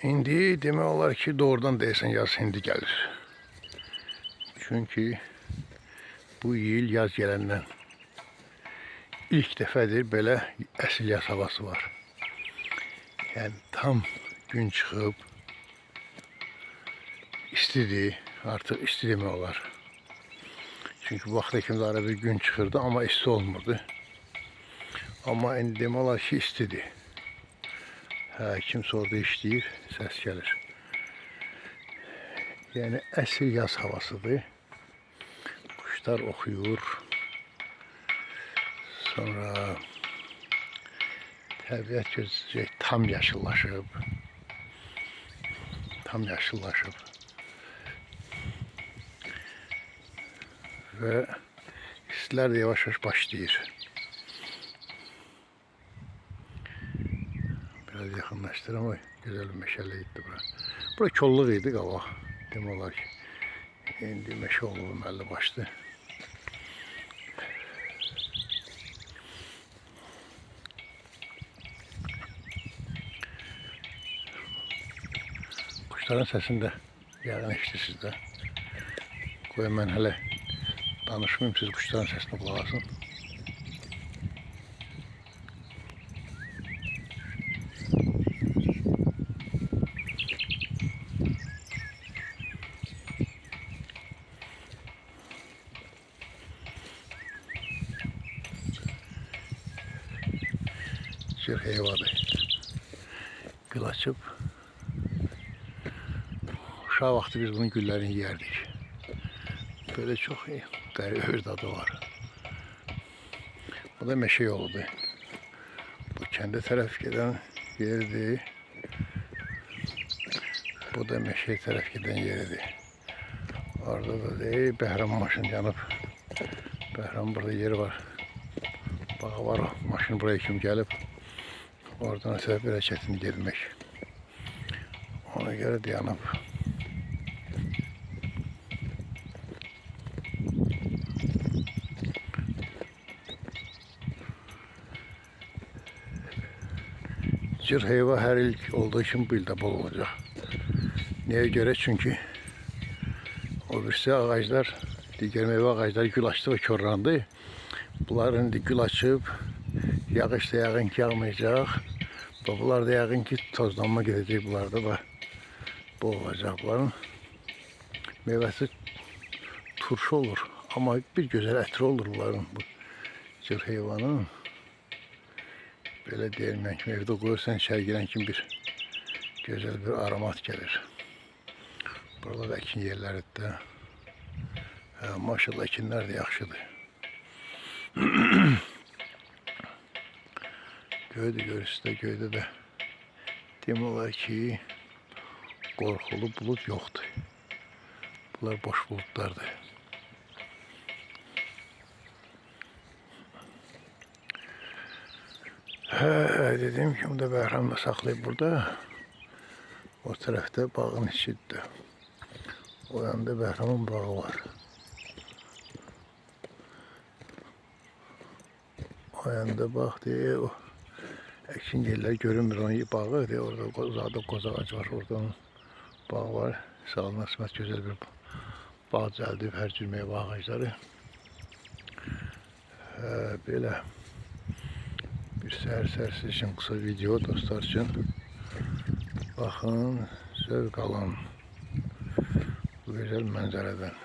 İndi demək olar ki, doğrudan deyəsən yaz indi gəlir. Çünki bu il yaz gələndən ilk dəfədir belə əsl yaz havası var. Yəni tam gün çıxıb, istidir, artıq isti demək olar. Çünki bu vaxtda kimi ara bir gün çıxırdı, amma isti olmurdu. Amma indi demək olar ki, istidir. Hə, kimsə orada işləyir, səs gəlir. Yəni əsl yaz havasıdır. Kuşlar oxuyur. Sonra təbiət gözləyəcək, tam yaşıllaşıb. Tam yaşıllaşıb. Və istilər də yavaş-yavaş başlayır. Biraz yaxınlaşdırım, oy, gözəl bir meşəli idi bura. Bura kolluq idi qabaq, demək olar ki. İndi meşə olub, əməlli başdı. Kuşların səsini də yəqin eşidirsiniz də. Qoy mən hələ danışmayayım, siz kuşların səsini qulaq asın. Cır heyvadır. Gül açıb. Uşaq vaxtı biz bunun güllərini yiyərdik. Böyle çox qəribə dadı var. Bu da meşə yoludur. Bu kəndə tərəf gedən yerdir. Bu da meşəyə tərəf gedən yeridir. Orada da deyil, Bəhram maşın yanıb. Bəhram burada yeri var. Bağı var o, maşın buraya kim gəlib. Oradan sebep belə çətin gelmək. Ona görə dayanıb. Cır heyva hər il olduğu kimi bu ildə bol olacaq. Niyə görə? Çünki o birisi ağaclar, digər meyvə ağacları gül açdı və korlandı. Bunlar indi gül açıb, yağış da yəqin ki yağmayacaq. Bunlar da yəqin ki tozlanma gedəcək bunlarda və bu olacaq. Bunların meyvəsi turşu olur. Amma bir gözəl ətri olur bunların, bu cır heyvanın. Belə deyilmən kimi evdə qoyursan, içəri girən kimi bir gözəl bir aromat gəlir. Burada da əkin yerləridir də. Hə, maşallah əkinlər də yaxşıdır. Göydə görürsünüz, göydə də demək olar ki, qorxulu bulut yoxdur. Bunlar boş bulutlardır. Hə, dediyim kimi də Bəhram da saxlayıb burada. O tərəfdə bağın içidir. O yanda Bəhramın bağı var. O yanda bax deyə o əkin yerlər görünmür, onun bağı deyə orada uzaqda qoz ağacı var, oradan bağ var. Sağlığına qismət gözəl bir bağ düzəldib, hər cür meyvə ağacları. Belə bir səhər sizin üçün qısa video dostlar üçün. Baxın, zövq alın bu gözəl mənzərədən.